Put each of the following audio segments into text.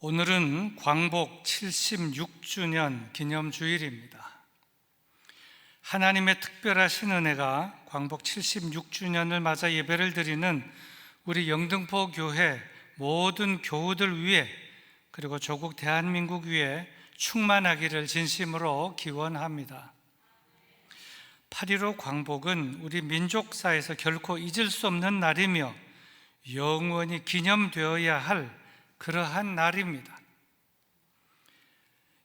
오늘은 광복 76주년 기념주일입니다. 하나님의 특별하신 은혜가 광복 76주년을 맞아 예배를 드리는 우리 영등포 교회 모든 교우들 위해, 그리고 조국 대한민국 위에 충만하기를 진심으로 기원합니다. 8.15 광복은 우리 민족사에서 결코 잊을 수 없는 날이며 영원히 기념되어야 할 그러한 날입니다.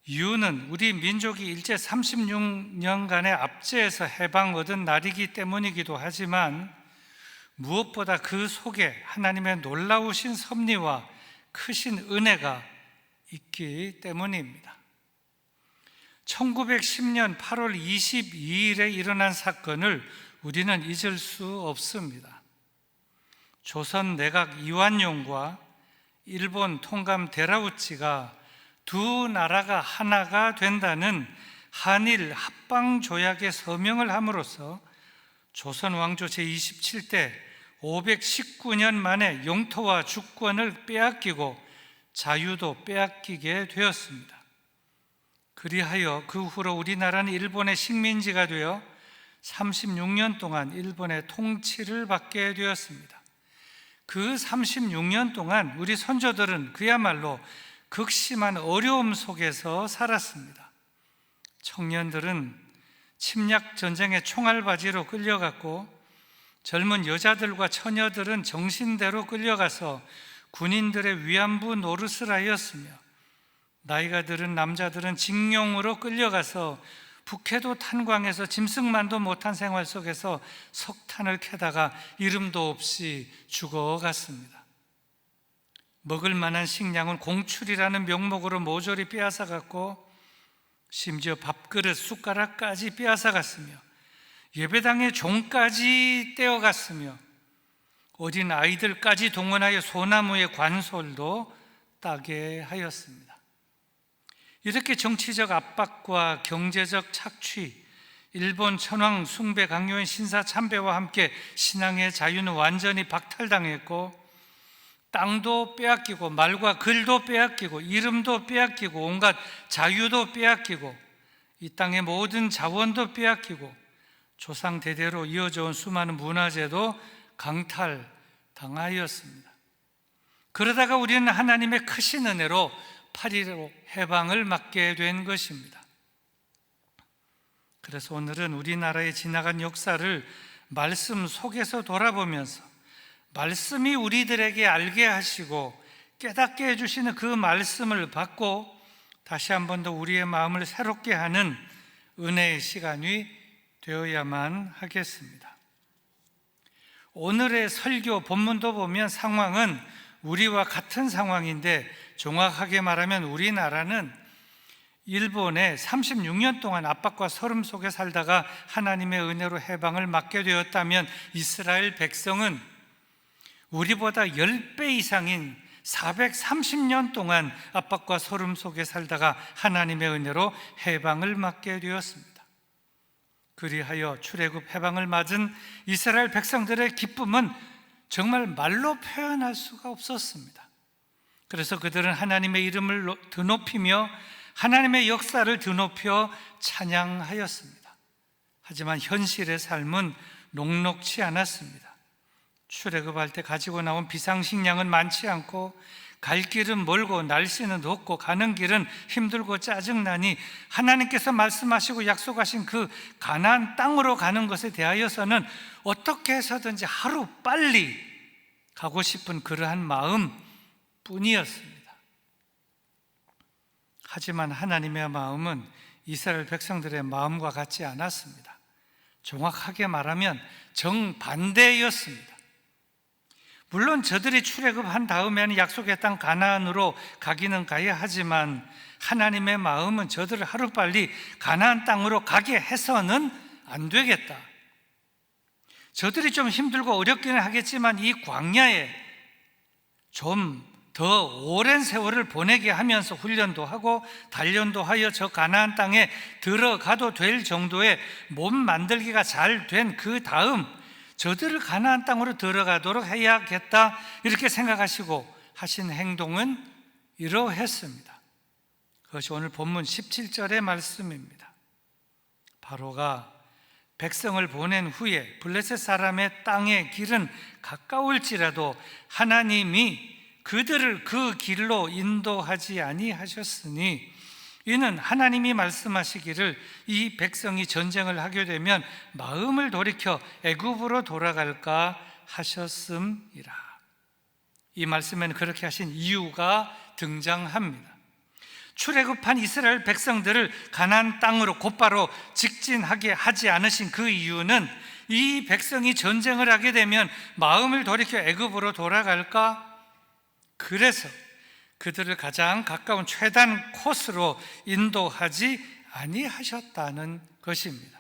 이유는 우리 민족이 일제 36년간의 압제에서 해방 얻은 날이기 때문이기도 하지만, 무엇보다 그 속에 하나님의 놀라우신 섭리와 크신 은혜가 있기 때문입니다. 1910년 8월 22일에 일어난 사건을 우리는 잊을 수 없습니다. 조선 내각 이완용과 일본 통감 데라우치가 두 나라가 하나가 된다는 한일 합방 조약에 서명을 함으로써 조선 왕조 제27대 519년 만에 영토와 주권을 빼앗기고 자유도 빼앗기게 되었습니다. 그리하여 그 후로 우리나라는 일본의 식민지가 되어 36년 동안 일본의 통치를 받게 되었습니다. 그 36년 동안 우리 선조들은 그야말로 극심한 어려움 속에서 살았습니다. 청년들은 침략 전쟁의 총알바지로 끌려갔고, 젊은 여자들과 처녀들은 정신대로 끌려가서 군인들의 위안부 노릇을 하였으며, 나이가 들은 남자들은 징용으로 끌려가서 북해도 탄광에서 짐승만도 못한 생활 속에서 석탄을 캐다가 이름도 없이 죽어갔습니다. 먹을 만한 식량은 공출이라는 명목으로 모조리 빼앗아갔고, 심지어 밥그릇, 숟가락까지 빼앗아갔으며, 예배당의 종까지 떼어갔으며, 어린 아이들까지 동원하여 소나무의 관솔도 따게 하였습니다. 이렇게 정치적 압박과 경제적 착취, 일본 천황 숭배 강요인 신사 참배와 함께 신앙의 자유는 완전히 박탈당했고, 땅도 빼앗기고 말과 글도 빼앗기고 이름도 빼앗기고 온갖 자유도 빼앗기고 이 땅의 모든 자원도 빼앗기고 조상 대대로 이어져 온 수많은 문화재도 강탈당하였습니다. 그러다가 우리는 하나님의 크신 은혜로 8.15 해방을 맞게 된 것입니다. 그래서 오늘은 우리나라의 지나간 역사를 말씀 속에서 돌아보면서 말씀이 우리들에게 알게 하시고 깨닫게 해주시는 그 말씀을 받고 다시 한 번 더 우리의 마음을 새롭게 하는 은혜의 시간이 되어야만 하겠습니다. 오늘의 설교 본문도 보면 상황은 우리와 같은 상황인데, 정확하게 말하면 우리나라는 일본의 36년 동안 압박과 서름 속에 살다가 하나님의 은혜로 해방을 맞게 되었다면, 이스라엘 백성은 우리보다 10배 이상인 430년 동안 압박과 서름 속에 살다가 하나님의 은혜로 해방을 맞게 되었습니다. 그리하여 출애굽 해방을 맞은 이스라엘 백성들의 기쁨은 정말 말로 표현할 수가 없었습니다. 그래서 그들은 하나님의 이름을 드높이며 하나님의 역사를 드높여 찬양하였습니다. 하지만 현실의 삶은 녹록치 않았습니다. 출애굽할 때 가지고 나온 비상식량은 많지 않고, 갈 길은 멀고 날씨는 덥고 가는 길은 힘들고 짜증나니 하나님께서 말씀하시고 약속하신 그 가나안 땅으로 가는 것에 대하여서는 어떻게 해서든지 하루 빨리 가고 싶은 그러한 마음 뿐이었습니다. 하지만 하나님의 마음은 이스라엘 백성들의 마음과 같지 않았습니다. 정확하게 말하면 정반대였습니다. 물론 저들이 출애굽한 다음에는 약속의 땅 가나안으로 가기는 가야 하지만, 하나님의 마음은 저들을 하루빨리 가나안 땅으로 가게 해서는 안 되겠다. 저들이 좀 힘들고 어렵기는 하겠지만 이 광야에 좀 더 오랜 세월을 보내게 하면서 훈련도 하고 단련도 하여 저 가나안 땅에 들어가도 될 정도의 몸 만들기가 잘 된 그 다음 저들을 가나안 땅으로 들어가도록 해야겠다, 이렇게 생각하시고 하신 행동은 이러했습니다. 그것이 오늘 본문 17절의 말씀입니다. 바로가 백성을 보낸 후에 블레셋 사람의 땅의 길은 가까울지라도 하나님이 그들을 그 길로 인도하지 아니하셨으니 이는 하나님이 말씀하시기를 이 백성이 전쟁을 하게 되면 마음을 돌이켜 애굽으로 돌아갈까 하셨음이라. 이 말씀에는 그렇게 하신 이유가 등장합니다. 출애굽한 이스라엘 백성들을 가나안 땅으로 곧바로 직진하게 하지 않으신 그 이유는 이 백성이 전쟁을 하게 되면 마음을 돌이켜 애굽으로 돌아갈까? 그래서 그들을 가장 가까운 최단 코스로 인도하지 아니하셨다는 것입니다.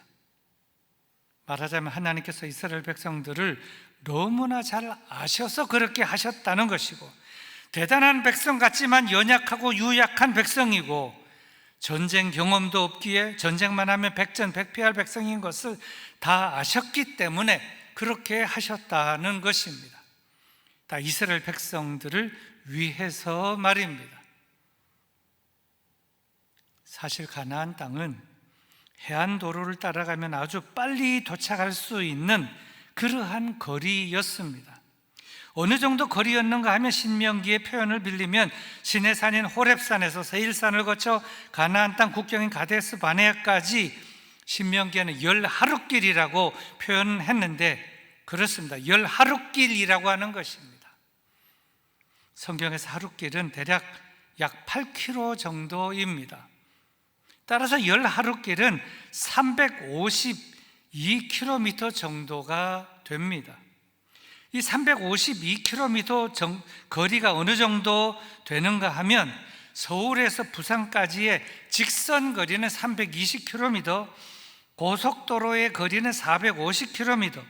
말하자면 하나님께서 이스라엘 백성들을 너무나 잘 아셔서 그렇게 하셨다는 것이고, 대단한 백성 같지만 연약하고 유약한 백성이고 전쟁 경험도 없기에 전쟁만 하면 백전백패할 백성인 것을 다 아셨기 때문에 그렇게 하셨다는 것입니다. 다 이스라엘 백성들을 위해서 말입니다. 사실 가나안 땅은 해안도로를 따라가면 아주 빨리 도착할 수 있는 그러한 거리였습니다. 어느 정도 거리였는가 하면 신명기의 표현을 빌리면 시내산인 호렙산에서 세일산을 거쳐 가나안 땅 국경인 가데스 바네아까지 신명기에는 10하룻길이라고 표현했는데 그렇습니다. 10하룻길이라고 하는 것입니다. 성경에서 하룻길은 대략 약 8km 정도입니다. 따라서 10하룻길은 352km 정도가 됩니다. 이 352km 거리가 어느 정도 되는가 하면 서울에서 부산까지의 직선 거리는 320km, 고속도로의 거리는 450km,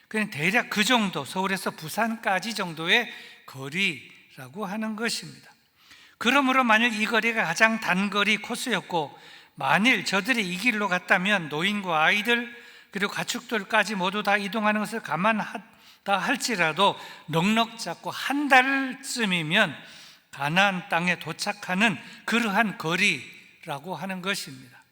그냥 대략 그 정도, 서울에서 부산까지 정도의 거리라고 하는 것입니다. 그러므로 만일 이 거리가 가장 단거리 코스였고, 만일 저들이 이 길로 갔다면 노인과 아이들 그리고 가축들까지 모두 다 이동하는 것을 감안하다 할지라도 넉넉 잡고 한 달쯤이면 가나안 땅에 도착하는 그러한 거리라고 하는 것입니다.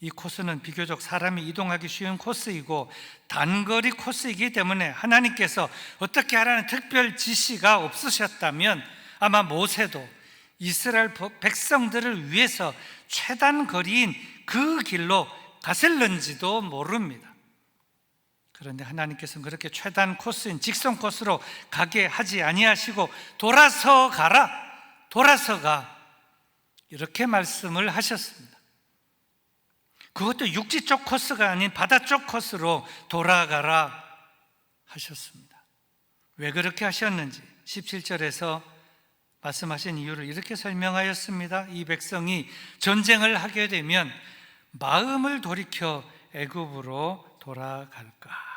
이 코스는 비교적 사람이 이동하기 쉬운 코스이고 단거리 코스이기 때문에 하나님께서 어떻게 하라는 특별 지시가 없으셨다면 아마 모세도 이스라엘 백성들을 위해서 최단 거리인 그 길로 갔을는지도 모릅니다. 그런데 하나님께서는 그렇게 최단 코스인 직선 코스로 가게 하지 아니하시고 돌아서 가라, 돌아서 가, 이렇게 말씀을 하셨습니다. 그것도 육지 쪽 코스가 아닌 바다 쪽 코스로 돌아가라 하셨습니다. 왜 그렇게 하셨는지 17절에서 말씀하신 이유를 이렇게 설명하였습니다. 이 백성이 전쟁을 하게 되면 마음을 돌이켜 애굽으로 돌아갈까.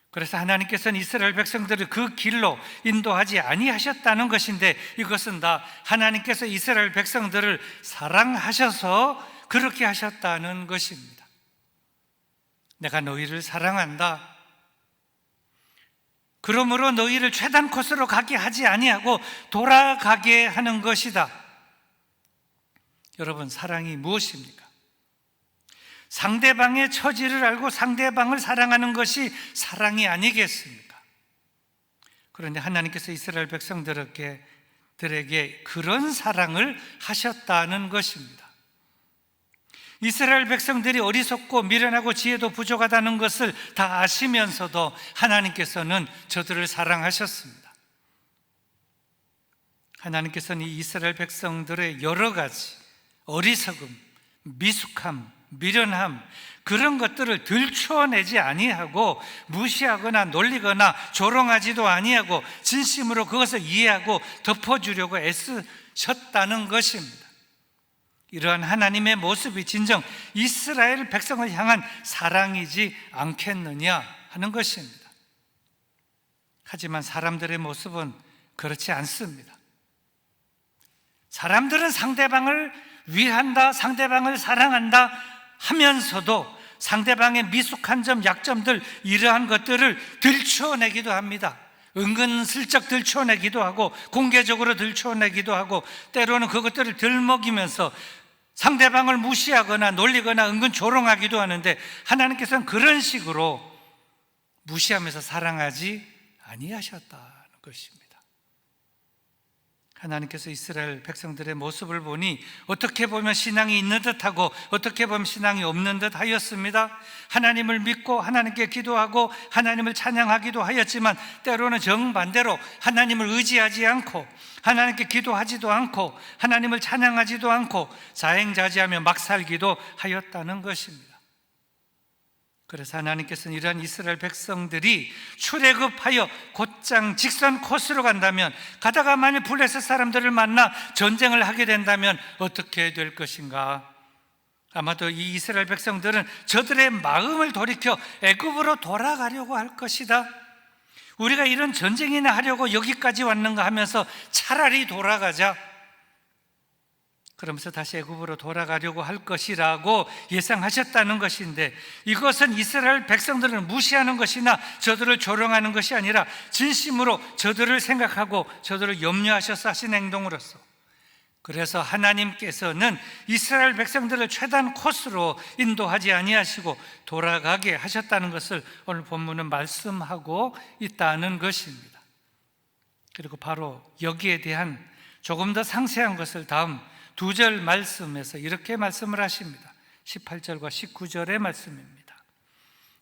그래서 하나님께서는 이스라엘 백성들을 그 길로 인도하지 아니하셨다는 것인데, 이것은 다 하나님께서 이스라엘 백성들을 사랑하셔서 그렇게 하셨다는 것입니다. 내가 너희를 사랑한다, 그러므로 너희를 최단 코스로 가게 하지 아니하고 돌아가게 하는 것이다. 여러분, 사랑이 무엇입니까? 상대방의 처지를 알고 상대방을 사랑하는 것이 사랑이 아니겠습니까? 그런데 하나님께서 이스라엘 백성들에게 그런 사랑을 하셨다는 것입니다. 이스라엘 백성들이 어리석고 미련하고 지혜도 부족하다는 것을 다 아시면서도 하나님께서는 저들을 사랑하셨습니다. 하나님께서는 이 이스라엘 백성들의 여러 가지 어리석음, 미숙함, 미련함, 그런 것들을 들추어내지 아니하고 무시하거나 놀리거나 조롱하지도 아니하고 진심으로 그것을 이해하고 덮어주려고 애쓰셨다는 것입니다. 이러한 하나님의 모습이 진정 이스라엘 백성을 향한 사랑이지 않겠느냐 하는 것입니다. 하지만 사람들의 모습은 그렇지 않습니다. 사람들은 상대방을 위한다, 상대방을 사랑한다 하면서도 상대방의 미숙한 점, 약점들, 이러한 것들을 들추어내기도 합니다. 은근슬쩍 들춰내기도 하고 공개적으로 들춰내기도 하고 때로는 그것들을 들먹이면서 상대방을 무시하거나 놀리거나 은근 조롱하기도 하는데 하나님께서는 그런 식으로 무시하면서 사랑하지 아니하셨다는 것입니다. 하나님께서 이스라엘 백성들의 모습을 보니 어떻게 보면 신앙이 있는 듯하고 어떻게 보면 신앙이 없는 듯 하였습니다. 하나님을 믿고 하나님께 기도하고 하나님을 찬양하기도 하였지만 때로는 정반대로 하나님을 의지하지 않고 하나님께 기도하지도 않고 하나님을 찬양하지도 않고 자행자지하며 막 살기도 하였다는 것입니다. 그래서 하나님께서는 이러한 이스라엘 백성들이 출애굽하여 곧장 직선 코스로 간다면, 가다가 만일 블레셋 사람들을 만나 전쟁을 하게 된다면 어떻게 될 것인가? 아마도 이 이스라엘 백성들은 저들의 마음을 돌이켜 애굽으로 돌아가려고 할 것이다. 우리가 이런 전쟁이나 하려고 여기까지 왔는가 하면서 차라리 돌아가자, 그러면서 다시 애굽으로 돌아가려고 할 것이라고 예상하셨다는 것인데, 이것은 이스라엘 백성들을 무시하는 것이나 저들을 조롱하는 것이 아니라 진심으로 저들을 생각하고 저들을 염려하셔서 하신 행동으로서, 그래서 하나님께서는 이스라엘 백성들을 최단 코스로 인도하지 아니하시고 돌아가게 하셨다는 것을 오늘 본문은 말씀하고 있다는 것입니다. 그리고 바로 여기에 대한 조금 더 상세한 것을 다음 2절 말씀에서 이렇게 말씀을 하십니다. 18절과 19절의 말씀입니다.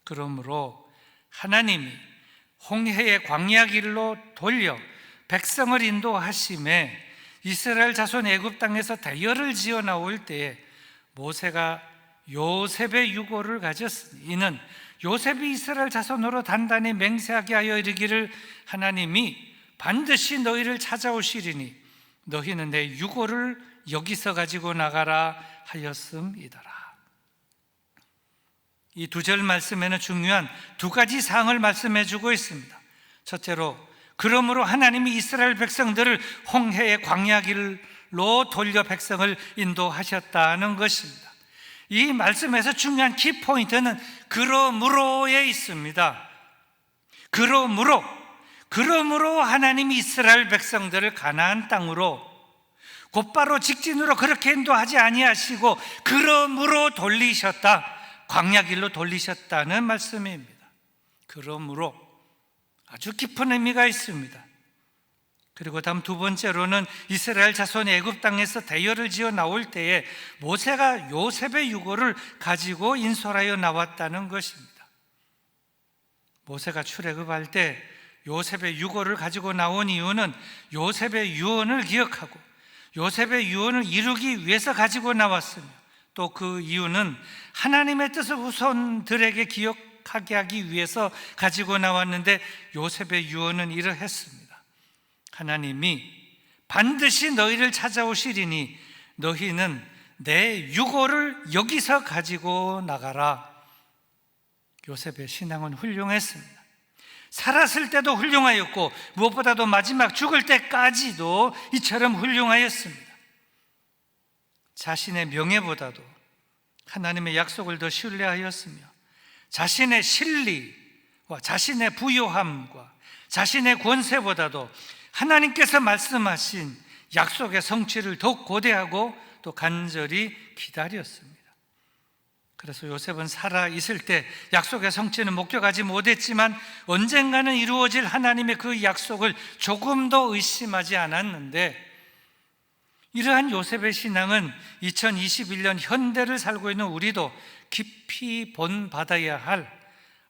그러므로 하나님이 홍해의 광야 길로 돌려 백성을 인도하심에 이스라엘 자손 애굽 땅에서 대열을 지어 나올 때에 모세가 요셉의 유고를 가졌으니 이는 요셉이 이스라엘 자손으로 단단히 맹세하게 하여 이르기를 하나님이 반드시 너희를 찾아오시리니 너희는 내 유고를 여기서 가지고 나가라 하였음이더라. 이 2절 말씀에는 중요한 2가지 사항을 말씀해 주고 있습니다. 첫째로, 그러므로 하나님이 이스라엘 백성들을 홍해의 광야 길로 돌려 백성을 인도하셨다는 것입니다. 이 말씀에서 중요한 키포인트는 그러므로에 있습니다. 그러므로 하나님이 이스라엘 백성들을 가나안 땅으로 곧바로 직진으로 그렇게 인도하지 아니하시고 그러므로 돌리셨다, 광야길로 돌리셨다는 말씀입니다. 그러므로 아주 깊은 의미가 있습니다. 그리고 다음 2번째로는 이스라엘 자손이 애굽 땅에서 대열을 지어 나올 때에 모세가 요셉의 유고를 가지고 인솔하여 나왔다는 것입니다. 모세가 출애굽할 때 요셉의 유고를 가지고 나온 이유는 요셉의 유언을 기억하고 요셉의 유언을 이루기 위해서 가지고 나왔으며, 또 그 이유는 하나님의 뜻을 후손들에게 기억하게 하기 위해서 가지고 나왔는데, 요셉의 유언은 이러했습니다. 하나님이 반드시 너희를 찾아오시리니 너희는 내 유고를 여기서 가지고 나가라. 요셉의 신앙은 훌륭했습니다. 살았을 때도 훌륭하였고 무엇보다도 마지막 죽을 때까지도 이처럼 훌륭하였습니다. 자신의 명예보다도 하나님의 약속을 더 신뢰하였으며 자신의 실리와 자신의 부요함과 자신의 권세보다도 하나님께서 말씀하신 약속의 성취를 더욱 고대하고 또 간절히 기다렸습니다. 그래서 요셉은 살아 있을 때 약속의 성취는 목격하지 못했지만 언젠가는 이루어질 하나님의 그 약속을 조금 더 의심하지 않았는데, 이러한 요셉의 신앙은 2021년 현대를 살고 있는 우리도 깊이 본받아야 할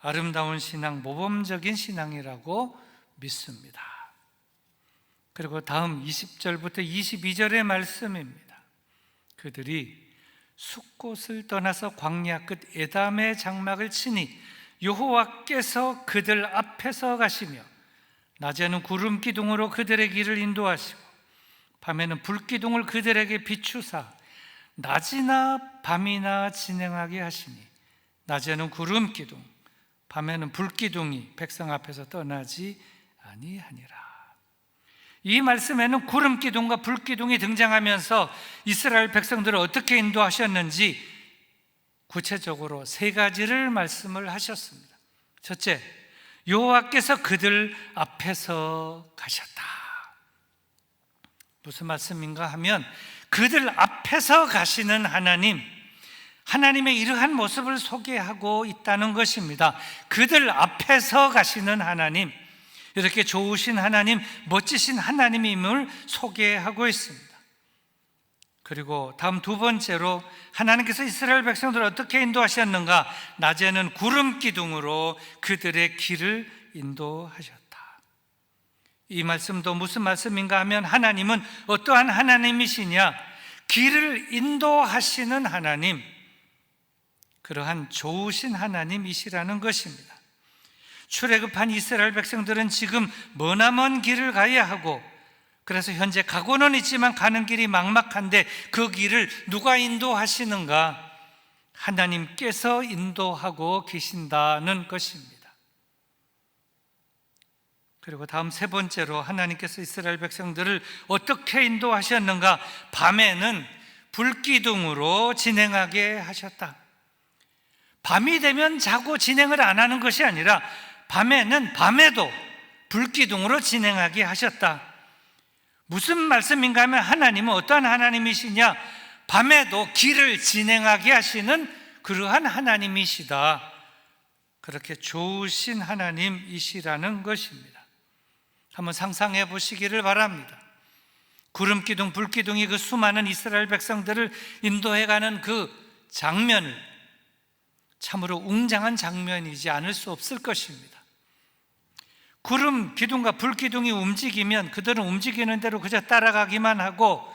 아름다운 신앙, 모범적인 신앙이라고 믿습니다. 그리고 다음 20절부터 22절의 말씀입니다. 그들이 숫곳을 떠나서 광야 끝 에담의 장막을 치니 여호와께서 그들 앞에서 가시며 낮에는 구름 기둥으로 그들의 길을 인도하시고 밤에는 불기둥을 그들에게 비추사 낮이나 밤이나 진행하게 하시니 낮에는 구름 기둥 밤에는 불기둥이 백성 앞에서 떠나지 아니하니라. 이 말씀에는 구름 기둥과 불 기둥이 등장하면서 이스라엘 백성들을 어떻게 인도하셨는지 구체적으로 3가지를 말씀을 하셨습니다. 첫째, 여호와께서 그들 앞에서 가셨다. 무슨 말씀인가 하면 그들 앞에서 가시는 하나님, 하나님의 이러한 모습을 소개하고 있다는 것입니다. 그들 앞에서 가시는 하나님, 이렇게 좋으신 하나님, 멋지신 하나님임을 소개하고 있습니다. 그리고 다음 두 번째로 하나님께서 이스라엘 백성들을 어떻게 인도하셨는가? 낮에는 구름 기둥으로 그들의 길을 인도하셨다. 이 말씀도 무슨 말씀인가 하면 하나님은 어떠한 하나님이시냐? 길을 인도하시는 하나님, 그러한 좋으신 하나님이시라는 것입니다. 출애굽한 이스라엘 백성들은 지금 머나먼 길을 가야 하고, 그래서 현재 가고는 있지만 가는 길이 막막한데 그 길을 누가 인도하시는가? 하나님께서 인도하고 계신다는 것입니다. 그리고 다음 세 번째로 하나님께서 이스라엘 백성들을 어떻게 인도하셨는가? 밤에는 불기둥으로 진행하게 하셨다. 밤이 되면 자고 진행을 안 하는 것이 아니라 밤에도 불기둥으로 진행하게 하셨다. 무슨 말씀인가 하면 하나님은 어떠한 하나님이시냐? 밤에도 길을 진행하게 하시는 그러한 하나님이시다. 그렇게 좋으신 하나님이시라는 것입니다. 한번 상상해 보시기를 바랍니다. 구름기둥, 불기둥이 그 수많은 이스라엘 백성들을 인도해가는 그 장면을, 참으로 웅장한 장면이지 않을 수 없을 것입니다. 구름 기둥과 불기둥이 움직이면 그들은 움직이는 대로 그저 따라가기만 하고,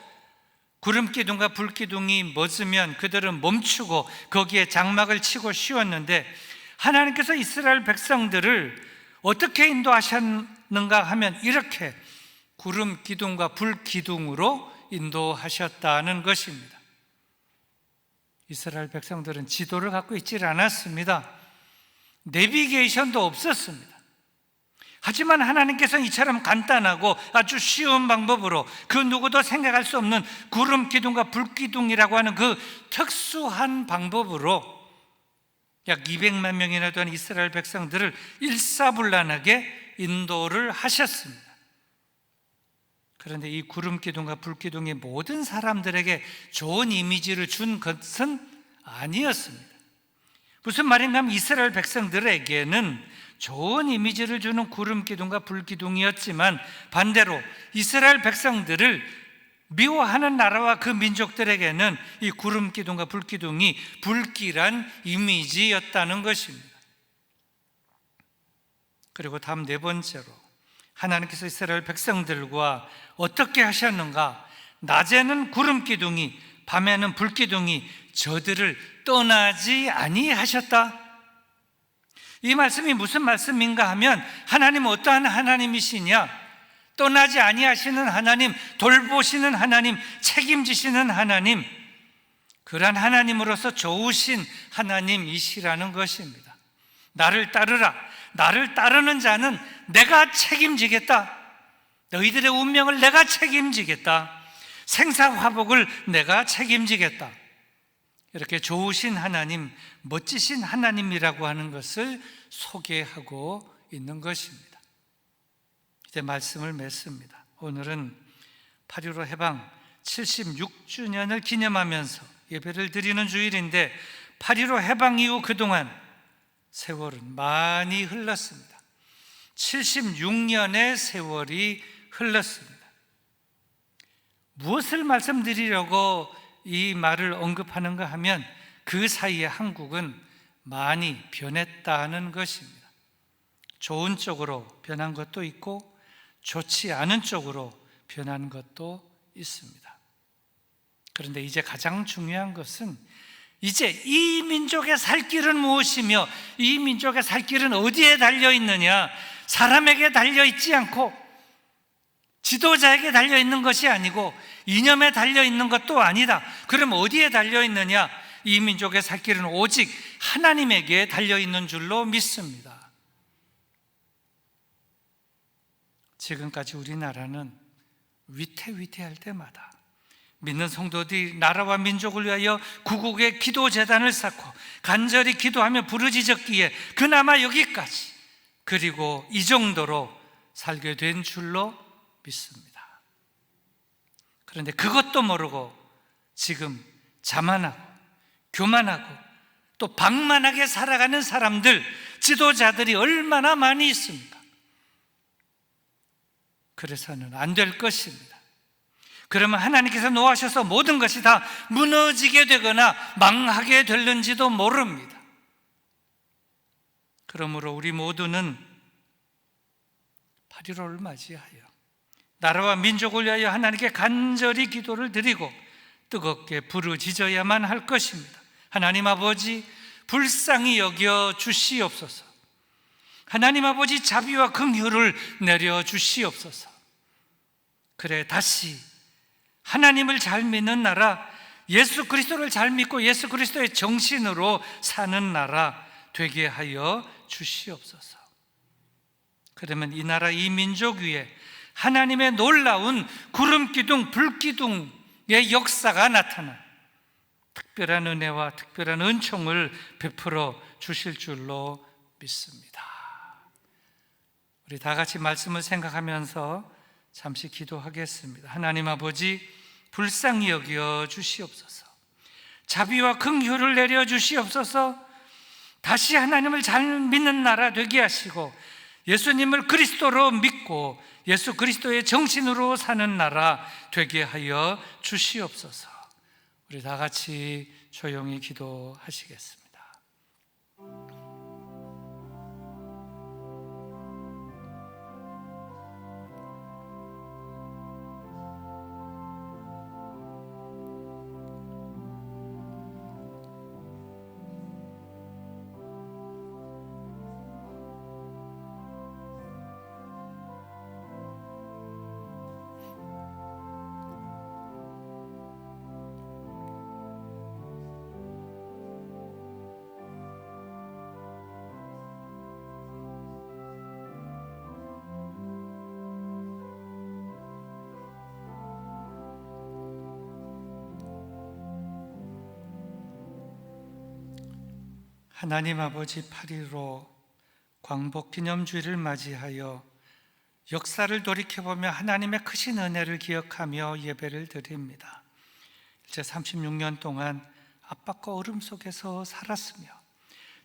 구름 기둥과 불기둥이 멎으면 그들은 멈추고 거기에 장막을 치고 쉬었는데, 하나님께서 이스라엘 백성들을 어떻게 인도하셨는가 하면 이렇게 구름 기둥과 불 기둥으로 인도하셨다는 것입니다. 이스라엘 백성들은 지도를 갖고 있지 않았습니다. 내비게이션도 없었습니다. 하지만 하나님께서는 이처럼 간단하고 아주 쉬운 방법으로 그 누구도 생각할 수 없는 구름 기둥과 불 기둥이라고 하는 그 특수한 방법으로 약 200만 명이나 되는 이스라엘 백성들을 일사불란하게 인도를 하셨습니다. 그런데 이 구름 기둥과 불 기둥이 모든 사람들에게 좋은 이미지를 준 것은 아니었습니다. 무슨 말인가 하면 이스라엘 백성들에게는 좋은 이미지를 주는 구름 기둥과 불 기둥이었지만, 반대로 이스라엘 백성들을 미워하는 나라와 그 민족들에게는 이 구름 기둥과 불 기둥이 불길한 이미지였다는 것입니다. 그리고 다음 네 번째로 하나님께서 이스라엘 백성들과 어떻게 하셨는가? 낮에는 구름 기둥이, 밤에는 불 기둥이 저들을 떠나지 아니하셨다. 이 말씀이 무슨 말씀인가 하면 하나님은 어떠한 하나님이시냐? 떠나지 아니하시는 하나님, 돌보시는 하나님, 책임지시는 하나님, 그러한 하나님으로서 좋으신 하나님이시라는 것입니다. 나를 따르라. 나를 따르는 자는 내가 책임지겠다. 너희들의 운명을 내가 책임지겠다. 생사화복을 내가 책임지겠다. 이렇게 좋으신 하나님, 멋지신 하나님이라고 하는 것을 소개하고 있는 것입니다. 이제 말씀을 맺습니다. 오늘은 8.15 해방 76주년을 기념하면서 예배를 드리는 주일인데, 8.15 해방 이후 그동안 세월은 많이 흘렀습니다. 76년의 세월이 흘렀습니다. 무엇을 말씀드리려고 이 말을 언급하는가 하면 그 사이에 한국은 많이 변했다는 것입니다. 좋은 쪽으로 변한 것도 있고 좋지 않은 쪽으로 변한 것도 있습니다. 그런데 이제 가장 중요한 것은 이제 이 민족의 살 길은 무엇이며 이 민족의 살 길은 어디에 달려있느냐? 사람에게 달려있지 않고 지도자에게 달려있는 것이 아니고 이념에 달려있는 것도 아니다. 그럼 어디에 달려있느냐? 이 민족의 살 길은 오직 하나님에게 달려있는 줄로 믿습니다. 지금까지 우리나라는 위태위태할 때마다 믿는 성도들이 나라와 민족을 위하여 구국의 기도재단을 쌓고 간절히 기도하며 부르짖었기에 그나마 여기까지, 그리고 이 정도로 살게 된 줄로 믿습니다. 그런데 그것도 모르고 지금 자만하고 교만하고 또 방만하게 살아가는 사람들, 지도자들이 얼마나 많이 있습니까? 그래서는 안 될 것입니다. 그러면 하나님께서 노하셔서 모든 것이 다 무너지게 되거나 망하게 될는지도 모릅니다. 그러므로 우리 모두는 8.15를 맞이하여 나라와 민족을 위하여 하나님께 간절히 기도를 드리고 뜨겁게 부르짖어야만 할 것입니다. 하나님 아버지, 불쌍히 여겨 주시옵소서. 하나님 아버지, 자비와 긍휼을 내려 주시옵소서. 그래, 다시 하나님을 잘 믿는 나라, 예수 그리스도를 잘 믿고 예수 그리스도의 정신으로 사는 나라 되게 하여 주시옵소서. 그러면 이 나라, 이 민족 위에 하나님의 놀라운 구름기둥, 불기둥의 역사가 나타나 특별한 은혜와 특별한 은총을 베풀어 주실 줄로 믿습니다. 우리 다 같이 말씀을 생각하면서 잠시 기도하겠습니다. 하나님 아버지, 불쌍히 여겨 주시옵소서. 자비와 긍휼을 내려 주시옵소서. 다시 하나님을 잘 믿는 나라 되게 하시고 예수님을 그리스도로 믿고 예수 그리스도의 정신으로 사는 나라 되게 하여 주시옵소서. 우리 다 같이 조용히 기도하시겠습니다. 하나님 아버지, 8.15 광복기념주일을 맞이하여 역사를 돌이켜보며 하나님의 크신 은혜를 기억하며 예배를 드립니다. 이제 36년 동안 압박과 어려움 속에서 살았으며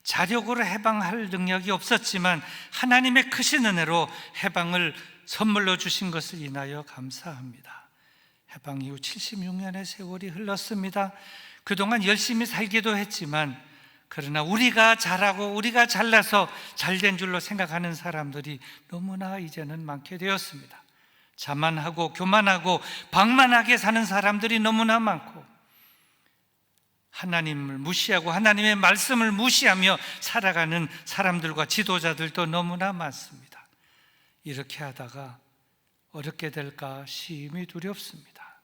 자력으로 해방할 능력이 없었지만 하나님의 크신 은혜로 해방을 선물로 주신 것을 인하여 감사합니다. 해방 이후 76년의 세월이 흘렀습니다. 그동안 열심히 살기도 했지만 그러나 우리가 잘하고 우리가 잘나서 잘된 줄로 생각하는 사람들이 너무나 이제는 많게 되었습니다. 자만하고 교만하고 방만하게 사는 사람들이 너무나 많고 하나님을 무시하고 하나님의 말씀을 무시하며 살아가는 사람들과 지도자들도 너무나 많습니다. 이렇게 하다가 어렵게 될까 심히 두렵습니다.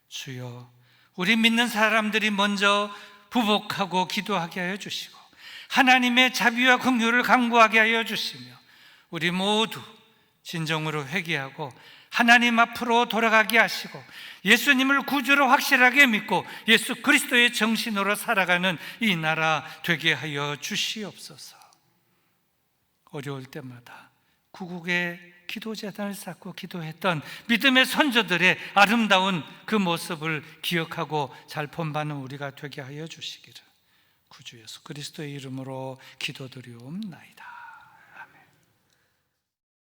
주여, 우리 믿는 사람들이 먼저 부복하고 기도하게 하여 주시고 하나님의 자비와 긍휼을 간구하게 하여 주시며 우리 모두 진정으로 회개하고 하나님 앞으로 돌아가게 하시고 예수님을 구주로 확실하게 믿고 예수 그리스도의 정신으로 살아가는 이 나라 되게 하여 주시옵소서. 어려울 때마다 구국의 기도재단을 쌓고 기도했던 믿음의 선조들의 아름다운 그 모습을 기억하고 잘 본받는 우리가 되게 하여 주시기를 구주 예수 그리스도의 이름으로 기도드리옵나이다.